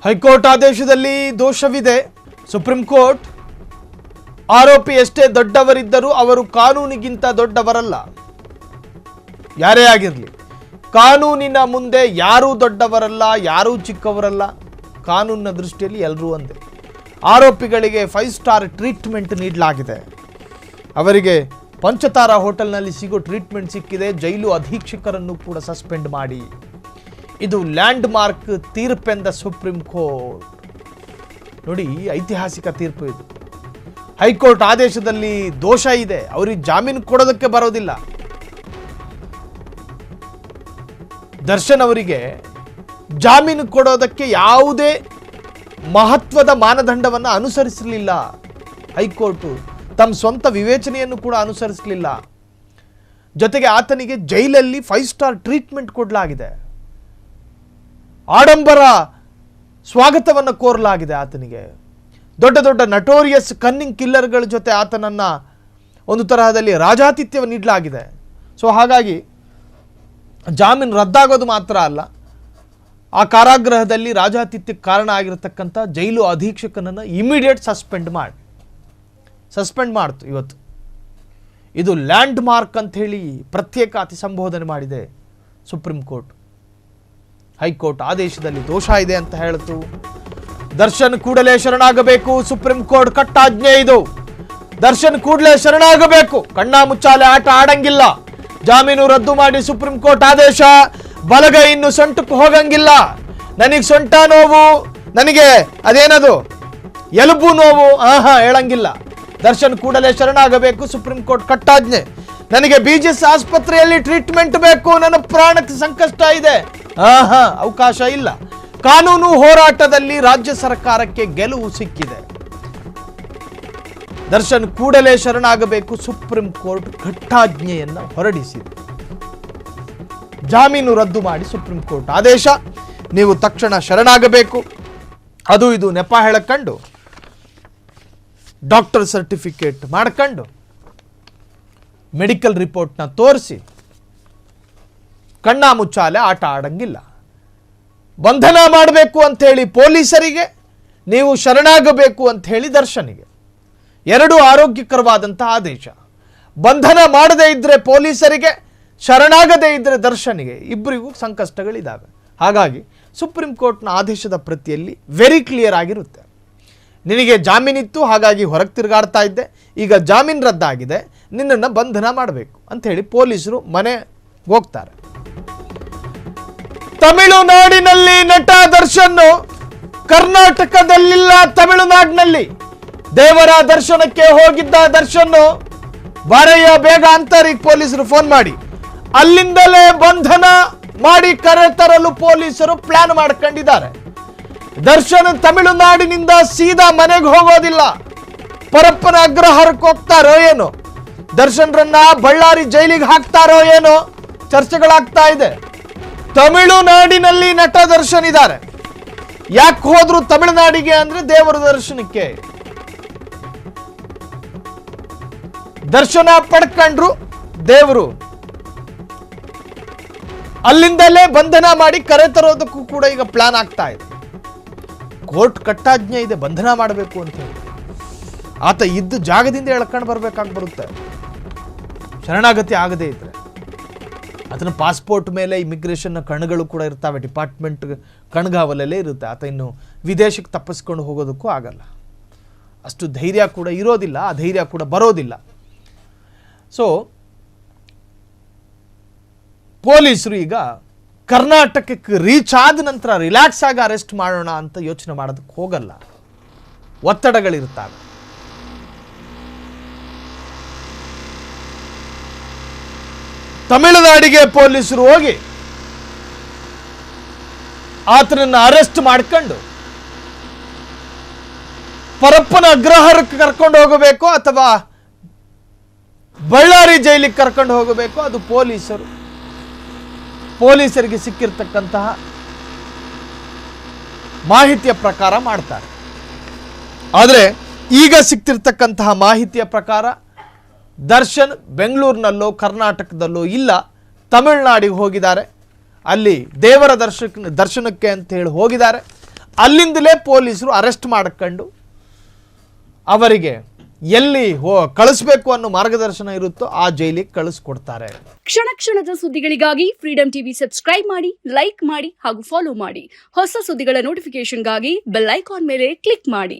High court ಆದೇಶದಲ್ಲಿ ದೋಷವಿದೆ. Supreme court ಆರೋಪಿ ಎಷ್ಟೇ ದೊಡ್ಡವರಿದ್ದರೂ ಅವರು ಕಾನೂನಿಗಿಂತ ದೊಡ್ಡವರಲ್ಲ. ಯಾರೇ ಆಗಿರಲಿ, ಕಾನೂನಿನ ಮುಂದೆ ಯಾರೂ ದೊಡ್ಡವರಲ್ಲ, ಯಾರೂ ಚಿಕ್ಕವರಲ್ಲ. ಕಾನೂನಿನ ದೃಷ್ಟಿಯಲ್ಲಿ ಎಲ್ಲರೂ ಒಂದೇ. ಆರೋಪಿಗಳಿಗೆ 5 ಸ್ಟಾರ್ ಟ್ರೀಟ್ಮೆಂಟ್ ನೀಡಲಾಗಿದೆ. ಅವರಿಗೆ ಪಂಚತಾರಾ ಹೋಟೆಲ್ನಲ್ಲಿ ಸಿಗೋ ಟ್ರೀಟ್ಮೆಂಟ್ ಸಿಕ್ಕಿದೆ. ಜೈಲು ಅಧೀಕ್ಷಕರನ್ನು ಕೂಡ ಸಸ್ಪೆಂಡ್ ಮಾಡಿ. ಇದು ಲ್ಯಾಂಡ್ ಮಾರ್ಕ್ ತೀರ್ಪೆಂದ ಸುಪ್ರೀಂ ಕೋರ್ಟ್. ನೋಡಿ, ಐತಿಹಾಸಿಕ ತೀರ್ಪು ಇದು. ಹೈಕೋರ್ಟ್ ಆದೇಶದಲ್ಲಿ ದೋಷ ಇದೆ, ಅವರಿಗೆ ಜಾಮೀನು ಕೊಡೋದಕ್ಕೆ ಬರೋದಿಲ್ಲ. ದರ್ಶನ್ ಅವರಿಗೆ ಜಾಮೀನು ಕೊಡೋದಕ್ಕೆ ಯಾವುದೇ ಮಹತ್ವದ ಮಾನದಂಡವನ್ನು ಅನುಸರಿಸಲಿಲ್ಲ. ಹೈಕೋರ್ಟ್ ತಮ್ಮ ಸ್ವಂತ ವಿವೇಚನೆಯನ್ನು ಕೂಡ ಅನುಸರಿಸಲಿಲ್ಲ. ಜೊತೆಗೆ ಆತನಿಗೆ ಜೈಲಲ್ಲಿ 5 ಸ್ಟಾರ್ ಟ್ರೀಟ್ಮೆಂಟ್ ಕೊಡಲಾಗಿದೆ. ಆಡಂಬರ ಸ್ವಾಗತವನ್ನು ಕೋರಲಾಗಿದೆ. ಆತನಿಗೆ ದೊಡ್ಡ ದೊಡ್ಡ ನಟೋರಿಯಸ್ ಕನ್ನಿಂಗ್ ಕಿಲ್ಲರ್ಗಳ ಜೊತೆ ಆತನನ್ನು ಒಂದು ತರಹದಲ್ಲಿ ರಾಜಾತಿಥ್ಯವನ್ನು ನೀಡಲಾಗಿದೆ. ಸೊ ಹಾಗಾಗಿ ಜಾಮೀನು ರದ್ದಾಗೋದು ಮಾತ್ರ ಅಲ್ಲ, ಆ ಕಾರಾಗೃಹದಲ್ಲಿ ರಾಜಾತಿಥ್ಯಕ್ಕೆ ಕಾರಣ ಆಗಿರತಕ್ಕಂಥ ಜೈಲು ಅಧೀಕ್ಷಕನನ್ನು ಇಮಿಡಿಯೇಟ್ ಸಸ್ಪೆಂಡ್ ಮಾಡ್ತು ಇವತ್ತು. ಇದು ಲ್ಯಾಂಡ್ ಮಾರ್ಕ್ ಅಂತ ಹೇಳಿ ಪ್ರತ್ಯೇಕ ಅತಿ ಸಂಬೋಧನೆ ಮಾಡಿದೆ ಸುಪ್ರೀಂ ಕೋರ್ಟ್. ಹೈಕೋರ್ಟ್ ಆದೇಶದಲ್ಲಿ ದೋಷ ಇದೆ ಅಂತ ಹೇಳಿತು. ದರ್ಶನ್ ಕೂಡಲೇ ಶರಣಾಗಬೇಕು, ಸುಪ್ರೀಂ ಕೋರ್ಟ್ ಕಟ್ಟಾಜ್ಞೆ ಇದು. ದರ್ಶನ್ ಕೂಡಲೇ ಶರಣಾಗಬೇಕು, ಕಣ್ಣ ಮುಚ್ಚಾಲೆ ಆಟ ಆಡಂಗಿಲ್ಲ. ಜಾಮೀನು ರದ್ದು ಮಾಡಿ ಸುಪ್ರೀಂ ಕೋರ್ಟ್ ಆದೇಶ. ಬಲಗೈ ಇನ್ನು ಸೊಂಟಕ್ಕೆ ಹೋಗಂಗಿಲ್ಲ. ನನಗೆ ಸೊಂಟ ನೋವು, ನನಗೆ ಅದೇನದು ಎಲುಬು ನೋವು ಹೇಳಂಗಿಲ್ಲ. ದರ್ಶನ್ ಕೂಡಲೇ ಶರಣಾಗಬೇಕು, ಸುಪ್ರೀಂ ಕೋರ್ಟ್ ಕಟ್ಟಾಜ್ಞೆ. ನನಗೆ BGS ಆಸ್ಪತ್ರೆಯಲ್ಲಿ ಟ್ರೀಟ್ಮೆಂಟ್ ಬೇಕು, ನನ್ನ ಪ್ರಾಣಕ್ಕೆ ಸಂಕಷ್ಟ ಇದೆ, ಅವಕಾಶ ಇಲ್ಲ. ಕಾನೂನು ಹೋರಾಟದಲ್ಲಿ ರಾಜ್ಯ ಸರ್ಕಾರಕ್ಕೆ ಗೆಲುವು ಸಿಕ್ಕಿದೆ. ದರ್ಶನ್ ಕೂಡಲೇ ಶರಣಾಗಬೇಕು, ಸುಪ್ರೀಂ ಕೋರ್ಟ್ ಕಟ್ಟಾಜ್ಞೆಯನ್ನು ಹೊರಡಿಸಿದೆ. ಜಾಮೀನು ರದ್ದು ಮಾಡಿ ಸುಪ್ರೀಂ ಕೋರ್ಟ್ ಆದೇಶ. ನೀವು ತಕ್ಷಣ ಶರಣಾಗಬೇಕು. ಅದು ಇದು ನೆಪ ಹೇಳಕೊಂಡು ಡಾಕ್ಟರ್ ಸರ್ಟಿಫಿಕೇಟ್ ಮಾಡ್ಕೊಂಡು ಮೆಡಿಕಲ್ ರಿಪೋರ್ಟ್ನ ತೋರಿಸಿ ಕಣ್ಣ ಮುಚ್ಚಾಲೆ ಆಟ ಆಡಂಗಿಲ್ಲ. ಬಂಧನ ಮಾಡಬೇಕು ಅಂಥೇಳಿ ಪೊಲೀಸರಿಗೆ, ನೀವು ಶರಣಾಗಬೇಕು ಅಂತ ಹೇಳಿ ದರ್ಶನಿಗೆ. ಎರಡು ಆರೋಗ್ಯಕರವಾದಂಥ ಆದೇಶ. ಬಂಧನ ಮಾಡದೇ ಇದ್ದರೆ ಪೊಲೀಸರಿಗೆ, ಶರಣಾಗದೇ ಇದ್ದರೆ ದರ್ಶನಿಗೆ, ಇಬ್ಬರಿಗೂ ಸಂಕಷ್ಟಗಳಿದ್ದಾವೆ. ಹಾಗಾಗಿ ಸುಪ್ರೀಂ ಕೋರ್ಟ್ನ ಆದೇಶದ ಪ್ರತಿಯಲ್ಲಿ ವೆರಿ ಕ್ಲಿಯರ್ ಆಗಿರುತ್ತೆ. ನಿನಗೆ ಜಾಮೀನಿತ್ತು, ಹಾಗಾಗಿ ಹೊರಗೆ ತಿರುಗಾಡ್ತಾ ಇದ್ದೆ, ಈಗ ಜಾಮೀನು ರದ್ದಾಗಿದೆ, ನಿನ್ನನ್ನು ಬಂಧನ ಮಾಡಬೇಕು ಅಂಥೇಳಿ ಪೊಲೀಸರು ಮನೆ ಹೋಗ್ತಾರೆ. ತಮಿಳುನಾಡಿನಲ್ಲಿ ನಟ ದರ್ಶನ್, ಕರ್ನಾಟಕದಲ್ಲಿಲ್ಲ, ತಮಿಳುನಾಡಿನಲ್ಲಿ ದೇವರ ದರ್ಶನಕ್ಕೆ ಹೋಗಿದ್ದ ದರ್ಶನ್ ಬಾರಯ್ಯ ಬೇಗ ಅಂತಾರೆ ಪೊಲೀಸರು ಫೋನ್ ಮಾಡಿ. ಅಲ್ಲಿಂದಲೇ ಬಂಧನ ಮಾಡಿ ಕರೆತರಲು ಪೊಲೀಸರು ಪ್ಲಾನ್ ಮಾಡ್ಕೊಂಡಿದ್ದಾರೆ. ದರ್ಶನ್ ತಮಿಳುನಾಡಿನಿಂದ ಸೀದಾ ಮನೆಗೆ ಹೋಗೋದಿಲ್ಲ, ಪರಪ್ಪನ ಅಗ್ರಹಾರಕ್ಕೆ ಹೋಗ್ತಾರೋ ಏನೋ, ದರ್ಶನ್ರನ್ನ ಬಳ್ಳಾರಿ ಜೈಲಿಗೆ ಹಾಕ್ತಾರೋ ಏನೋ ಚರ್ಚೆಗಳಾಗ್ತಾ ಇದೆ. ತಮಿಳುನಾಡಿನಲ್ಲಿ ನಟ ದರ್ಶನ್ ಇದ್ದಾರೆ. ಯಾಕೆ ಹೋದ್ರು ತಮಿಳುನಾಡಿಗೆ ಅಂದ್ರೆ ದೇವರ ದರ್ಶನಕ್ಕೆ. ದರ್ಶನ ಪಡ್ಕೊಂಡ್ರು ದೇವರು, ಅಲ್ಲಿಂದಲೇ ಬಂಧನ ಮಾಡಿ ಕರೆತರೋದಕ್ಕೂ ಕೂಡ ಈಗ ಪ್ಲಾನ್ ಆಗ್ತಾ ಇದೆ. ಕೋರ್ಟ್ ಕಟ್ಟಾಜ್ಞೆ ಇದೆ, ಬಂಧನ ಮಾಡಬೇಕು ಅಂತ ಹೇಳಿ. ಆತ ಇದ್ದ ಜಾಗದಿಂದ ಎಳ್ಕೊಂಡು ಬರ್ಬೇಕಾಗಿ ಬರುತ್ತೆ ಶರಣಾಗತಿ ಆಗದೇ ಇದ್ರೆ. ಆತನ ಪಾಸ್ಪೋರ್ಟ್ ಮೇಲೆ ಇಮಿಗ್ರೇಷನ್ ಕಣ್ಗಳು ಕೂಡ ಇರ್ತವೆ, ಡಿಪಾರ್ಟ್ಮೆಂಟ್ ಕಣ್ಗಾವಲಲ್ಲೇ ಇರುತ್ತೆ. ಆತ ಇನ್ನು ವಿದೇಶಕ್ಕೆ ತಪ್ಪಿಸ್ಕೊಂಡು ಹೋಗೋದಕ್ಕೂ ಆಗಲ್ಲ, ಅಷ್ಟು ಧೈರ್ಯ ಕೂಡ ಇರೋದಿಲ್ಲ, ಆ ಧೈರ್ಯ ಕೂಡ ಬರೋದಿಲ್ಲ. ಸೊ ಪೊಲೀಸರು ಈಗ ಕರ್ನಾಟಕಕ್ಕೆ ರೀಚ್ ಆದ ನಂತರ ರಿಲ್ಯಾಕ್ಸ್ ಆಗಿ ಅರೆಸ್ಟ್ ಮಾಡೋಣ ಅಂತ ಯೋಚನೆ ಮಾಡೋದಕ್ಕೆ ಹೋಗಲ್ಲ, ಒತ್ತಡಗಳಿರ್ತಾವೆ. ತಮಿಳುನಾಡಿಗೆ ಪೊಲೀಸರು ಹೋಗಿ ಆತನನ್ನು ಅರೆಸ್ಟ್ ಮಾಡ್ಕೊಂಡು ಪರಪ್ಪನ ಅಗ್ರಹಾರಕ್ಕೆ ಕರ್ಕೊಂಡು ಹೋಗಬೇಕು ಅಥವಾ ಬಳ್ಳಾರಿ ಜೈಲಿಗೆ ಕರ್ಕೊಂಡು ಹೋಗಬೇಕು, ಅದು ಪೊಲೀಸರಿಗೆ ಸಿಕ್ಕಿರ್ತಕ್ಕಂತಹ ಮಾಹಿತಿಯ ಪ್ರಕಾರ ಮಾಡ್ತಾರೆ. ಆದರೆ ಈಗ ಸಿಕ್ತಿರ್ತಕ್ಕಂತಹ ಮಾಹಿತಿಯ ಪ್ರಕಾರ ದರ್ಶನ್ ಬೆಂಗಳೂರಿನಲ್ಲೋ ಕರ್ನಾಟಕದಲ್ಲೋ ಇಲ್ಲ, ತಮಿಳುನಾಡಿಗೆ ಹೋಗಿದ್ದಾರೆ. ಅಲ್ಲಿ ದೇವರ ದರ್ಶನಕ್ಕೆ ಅಂತ ಹೇಳಿ ಹೋಗಿದ್ದಾರೆ. ಅಲ್ಲಿಂದಲೇ ಪೊಲೀಸರು ಅರೆಸ್ಟ್ ಮಾಡ್ಕೊಂಡು ಅವರಿಗೆ ಎಲ್ಲಿ ಕಳಿಸ್ಬೇಕು ಅನ್ನೋ ಮಾರ್ಗದರ್ಶನ ಇರುತ್ತೋ ಆ ಜೈಲಿಗೆ ಕಳಿಸ್ಕೊಡ್ತಾರೆ. ಕ್ಷಣ ಕ್ಷಣದ ಸುದ್ದಿಗಳಿಗಾಗಿ ಫ್ರೀಡಂ ಟಿವಿ ಸಬ್ಸ್ಕ್ರೈಬ್ ಮಾಡಿ, ಲೈಕ್ ಮಾಡಿ ಹಾಗೂ ಫಾಲೋ ಮಾಡಿ. ಹೊಸ ಸುದ್ದಿಗಳ ನೋಟಿಫಿಕೇಶನ್ಗಾಗಿ ಬೆಲ್ ಐಕಾನ್ ಮೇಲೆ ಕ್ಲಿಕ್ ಮಾಡಿ.